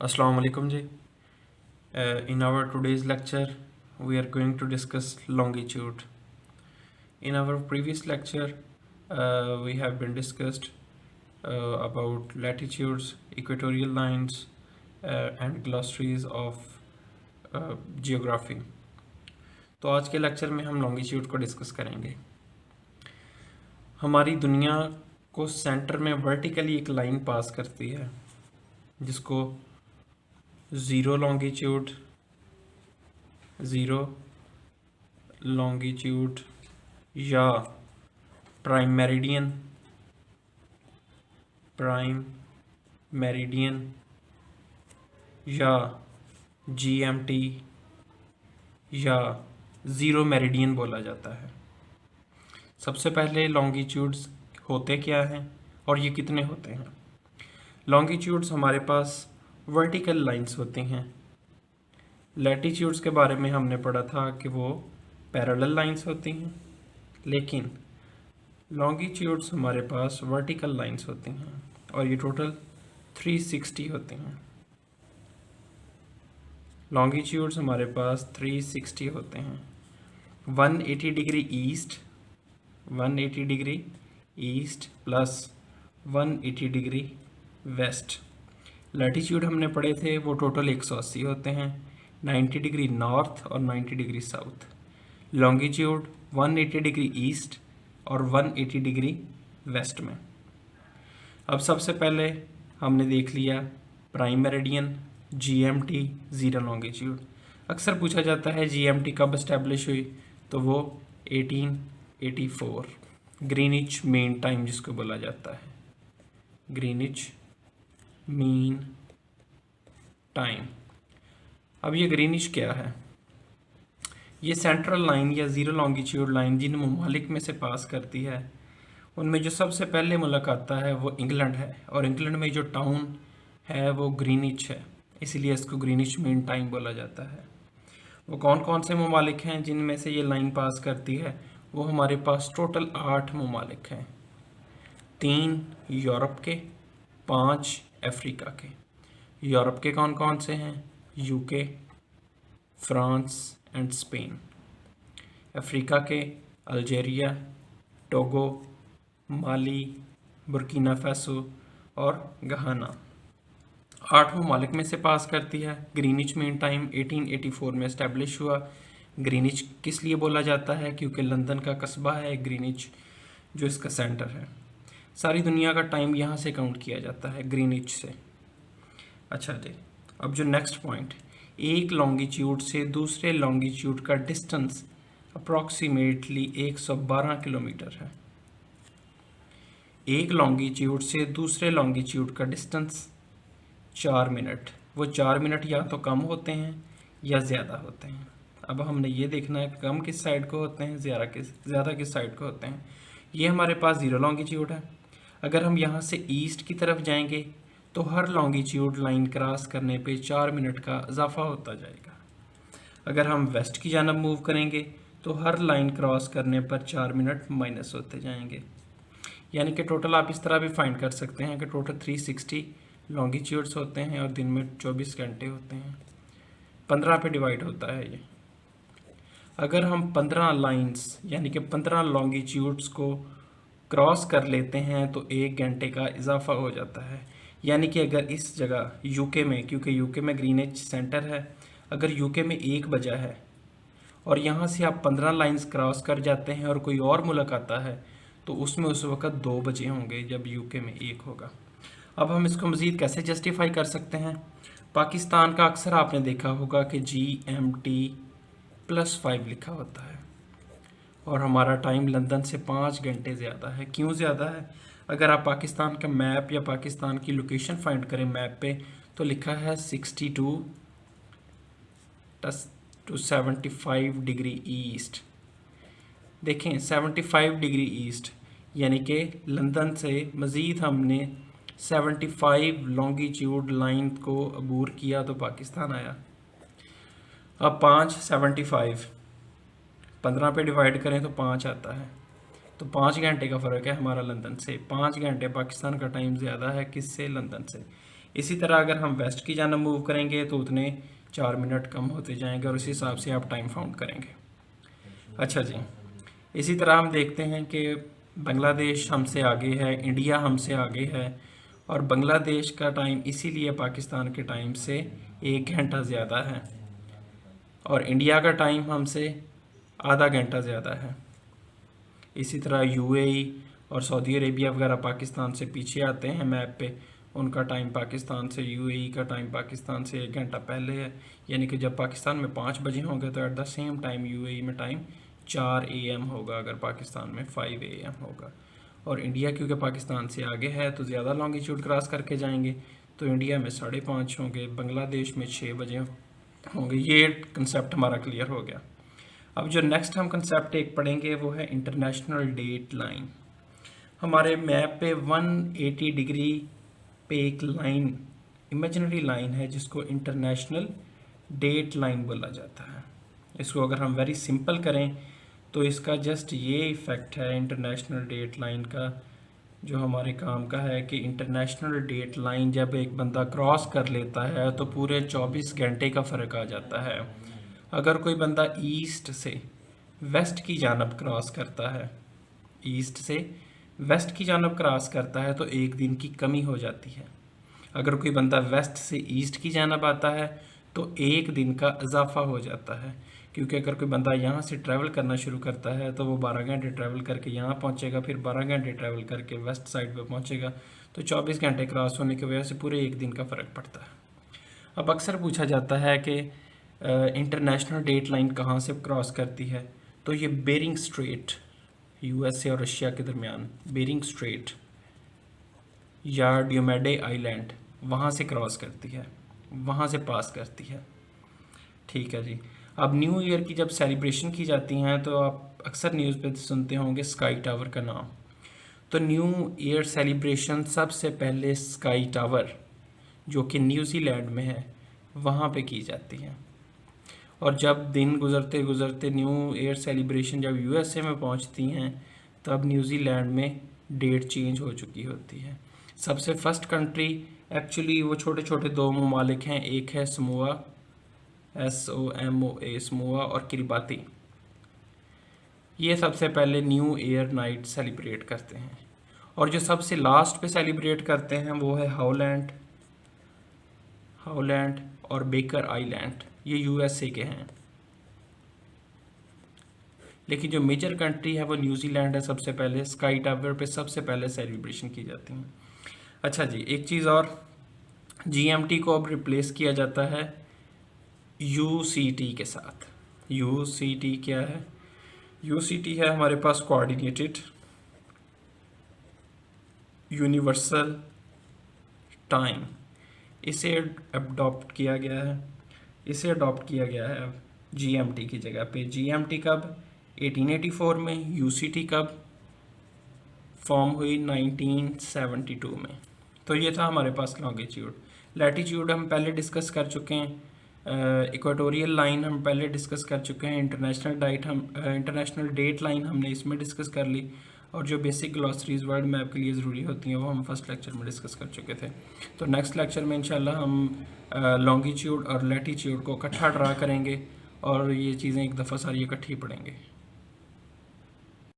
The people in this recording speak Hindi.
Assalamu alaikum ji. In our today's lecture, we are going to discuss longitude. In our previous lecture, we have been discussed about latitudes, equatorial lines, and glossaries of geography. तो आज के लेक्चर में हम लॉन्गिट्यूड को डिस्कस करेंगे। हमारी दुनिया को सेंटर में वर्टिकली एक लाइन पास करती है जिसको ज़ीरो लॉन्गिट्यूड या प्राइम मेरिडियन या जीएमटी या ज़ीरो मेरिडियन बोला जाता है। सबसे पहले लॉन्गिट्यूड्स होते क्या हैं और ये कितने होते हैं। लॉन्गिट्यूड्स हमारे पास वर्टिकल लाइंस होती हैं। लैटिट्यूड्स के बारे में हमने पढ़ा था कि वो पैरेलल लाइंस होती हैं, लेकिन लॉन्गिट्यूड्स हमारे पास वर्टिकल लाइंस होती हैं और ये टोटल 360 होती हैं। लॉन्गिट्यूड्स हमारे पास 360 होते हैं। 180 degree east plus 180 degree west. Latitude हमने पढ़े थे वो टोटल 180 होते हैं, 90 डिग्री नॉर्थ और 90 degree south. Longitude 180 degree east और 180 डिग्री वेस्ट में। अब सबसे पहले हमने देख लिया prime meridian, GMT, zero longitude. अक्सर पूछा जाता है जीएमटी कब इस्टेब्लिश हुई, तो वो 1884 ग्रीनिच मीन टाइम जिसको बोला जाता है, ग्रीनिच मीन टाइम। अब ये ग्रीनिच क्या है? ये सेंट्रल लाइन या ज़ीरो लॉन्गिट्यूड लाइन जिन ममालिक में से पास करती है उनमें जो सबसे पहले मुल्क आता है वो इंग्लैंड है, और इंग्लैंड में जो टाउन है वो ग्रीनिच है, इसलिए इसको ग्रीनिच मीन टाइम बोला जाता है। वो कौन कौन से ममालिक हैं जिनमें से ये लाइन पास करती है? वो हमारे पास टोटल 8 ममालिक हैं। 3 यूरोप के, 5 अफ्रीका के। यूरोप के कौन कौन से हैं? UK, France and Spain. Africa के अल्जीरिया, टोगो, माली, बुर्किना फासो और घाना। 8 ममालिक में से पास करती है। ग्रीनिच मीन टाइम 1884 में इस्टेब्लिश हुआ। ग्रीनिच किस लिए बोला जाता है? क्योंकि लंदन का कस्बा है ग्रीनिच जो इसका सेंटर है। सारी दुनिया का टाइम यहाँ से काउंट किया जाता है, ग्रीनिच से। अच्छा जी, अब जो नेक्स्ट पॉइंट, एक लॉन्गिट्यूड से दूसरे लॉन्गिट्यूड का डिस्टेंस अप्रॉक्सीमेटली 112 किलोमीटर है। एक लॉन्गिट्यूड से दूसरे लॉन्गिट्यूड का डिस्टेंस 4 मिनट। वो 4 मिनट या तो कम होते हैं या ज़्यादा होते हैं। अब हमने ये देखना है कम किस साइड को होते हैं, ज़्यादा किस साइड को होते हैं। ये हमारे पास ज़ीरो लॉन्गिट्यूड है। अगर हम यहाँ से ईस्ट की तरफ जाएंगे तो हर लॉन्गिट्यूड लाइन क्रॉस करने पे 4 मिनट का इजाफा होता जाएगा। अगर हम वेस्ट की जानब मूव करेंगे तो हर लाइन क्रॉस करने पर 4 मिनट माइनस होते जाएंगे। यानी कि टोटल आप इस तरह भी फाइंड कर सकते हैं कि टोटल 360 लॉन्गिट्यूड्स होते हैं और दिन में 24 घंटे होते हैं। 15 पे डिवाइड होता है ये। अगर हम 15 लाइंस यानी कि 15 लॉन्गिट्यूड्स को क्रॉस कर लेते हैं तो 1 घंटे का इजाफा हो जाता है। यानी कि अगर इस जगह यूके में, क्योंकि यूके में ग्रीनिच सेंटर है, अगर यूके में 1 बजा है और यहाँ से आप 15 लाइंस क्रॉस कर जाते हैं और कोई और मुल्क आता है तो उसमें उस वक़्त 2 बजे होंगे जब यूके में 1 होगा। अब हम इसको मज़ीद कैसे जस्टिफाई कर सकते हैं? पाकिस्तान का अक्सर आपने देखा होगा कि GMT +5 लिखा होता है और हमारा टाइम लंदन से 5 घंटे ज़्यादा है। क्यों ज़्यादा है? अगर आप पाकिस्तान का मैप या पाकिस्तान की लोकेशन फाइंड करें मैप पे तो लिखा है 62 to 75 डिग्री ईस्ट। देखें 75 डिग्री ईस्ट यानी कि लंदन से मज़ीद हमने 75 लॉन्गिट्यूड लाइन को अबूर किया तो पाकिस्तान आया। अब 5 15 पे डिवाइड करें तो 5 आता है, तो 5 घंटे का फ़र्क है हमारा लंदन से। 5 घंटे पाकिस्तान का टाइम ज़्यादा है किससे? लंदन से। इसी तरह अगर हम वेस्ट की जानब मूव करेंगे तो उतने 4 मिनट कम होते जाएंगे और उस हिसाब से आप टाइम फाउंड करेंगे। अच्छा जी, इसी तरह हम देखते हैं कि बांग्लादेश हमसे आगे है, इंडिया हमसे आगे है, और बांग्लादेश का टाइम इसीलिए पाकिस्तान के टाइम से 1 घंटा ज़्यादा है और इंडिया का टाइम हमसे आधा घंटा ज़्यादा है। इसी तरह यूएई और सऊदी अरेबिया वगैरह पाकिस्तान से पीछे आते हैं मैप पे, उनका टाइम पाकिस्तान से, यूएई का टाइम पाकिस्तान से 1 घंटा पहले है, यानी कि जब पाकिस्तान में 5 बजे होंगे तो at the same time UAE में टाइम 4 AM होगा, अगर पाकिस्तान में 5 AM होगा। और इंडिया क्योंकि पाकिस्तान से आगे है तो ज़्यादा लॉन्गिट्यूड क्रॉस करके जाएंगे, तो इंडिया में 5:30 होंगे, बांग्लादेश में 6 बजे होंगे। ये कंसेप्ट हमारा क्लियर हो गया। अब जो नेक्स्ट हम कंसेप्ट एक पढ़ेंगे वो है इंटरनेशनल डेट लाइन। हमारे मैप पे 180 डिग्री पे एक लाइन, इमेजिनरी लाइन है जिसको इंटरनेशनल डेट लाइन बोला जाता है। इसको अगर हम वेरी सिंपल करें तो इसका जस्ट ये इफ़ेक्ट है इंटरनेशनल डेट लाइन का, जो हमारे काम का है कि इंटरनेशनल डेट लाइन जब एक बंदा क्रॉस कर लेता है तो पूरे 24 घंटे का फ़र्क आ जाता है। अगर कोई बंदा ईस्ट से वेस्ट की जानब क्रॉस करता है, ईस्ट से वेस्ट की जानब क्रॉस करता है तो 1 दिन की कमी हो जाती है। अगर कोई बंदा वेस्ट से ईस्ट की जानब आता है तो 1 दिन का इजाफा हो जाता है, क्योंकि अगर कोई बंदा यहाँ से ट्रैवल करना शुरू करता है तो वो 12 घंटे ट्रैवल करके यहाँ पहुँचेगा, फिर 12 घंटे ट्रैवल करके वेस्ट साइड पे पहुँचेगा, तो 24 घंटे क्रॉस होने की वजह से पूरे 1 दिन का फ़र्क पड़ता है। अब अक्सर पूछा जाता है कि इंटरनेशनल डेट लाइन कहाँ से क्रॉस करती है, तो ये बेरिंग स्ट्रेट, यूएसए और रशिया के दरमियान बेरिंग स्ट्रेट या ड्यूमेडे आइलैंड, वहाँ से क्रॉस करती है, वहाँ से पास करती है। ठीक है जी। अब न्यू ईयर की जब सेलिब्रेशन की जाती हैं तो आप अक्सर न्यूज़ पे सुनते होंगे स्काई टावर का नाम। तो न्यू ईयर सेलिब्रेशन सबसे पहले स्काई टावर, जो कि न्यूजीलैंड में है, वहाँ पे की जाती है। और जब दिन गुजरते गुजरते न्यू ईयर सेलिब्रेशन जब यूएसए में पहुँचती हैं तब न्यूजीलैंड में डेट चेंज हो चुकी होती है। सबसे फर्स्ट कंट्री एक्चुअली वो छोटे छोटे 2 ममालिक हैं, एक है समोआ, SOMOA, समोआ, और किरिबाती। ये सबसे पहले न्यू ईयर नाइट सेलिब्रेट करते हैं। और जो सबसे लास्ट पे सेलिब्रेट करते हैं वो है हाउलैंड और बेकर आइलैंड, ये यूएसए के हैं। लेकिन जो मेजर कंट्री है वो न्यूजीलैंड है। सबसे पहले स्काई टावर पे सबसे पहले सेलिब्रेशन की जाती है। अच्छा जी, एक चीज़ और, GMT को अब रिप्लेस किया जाता है UCT के साथ। UCT क्या है? UCT है हमारे पास कोऑर्डिनेटेड यूनिवर्सल टाइम। इसे अडॉप्ट किया गया है, अब GMT की जगह पे। GMT कब? 1884 में। UCT कब फॉर्म हुई? 1972 में। तो ये था हमारे पास लॉन्गिट्यूड। लैटिट्यूड हम पहले डिस्कस कर चुके हैं, इक्वेटोरियल लाइन हम पहले डिस्कस कर चुके हैं, इंटरनेशनल डेट लाइन हमने इसमें डिस्कस कर ली, और जो बेसिक ग्लॉसरीज वर्ड मैप के लिए ज़रूरी होती हैं वो हम फर्स्ट लेक्चर में डिस्कस कर चुके थे। तो नेक्स्ट लेक्चर में इंशाल्लाह हम लॉन्गिट्यूड और लैटिट्यूड को इकट्ठा ड्रा करेंगे और ये चीज़ें एक दफ़ा सारी इकट्ठी पढ़ेंगे।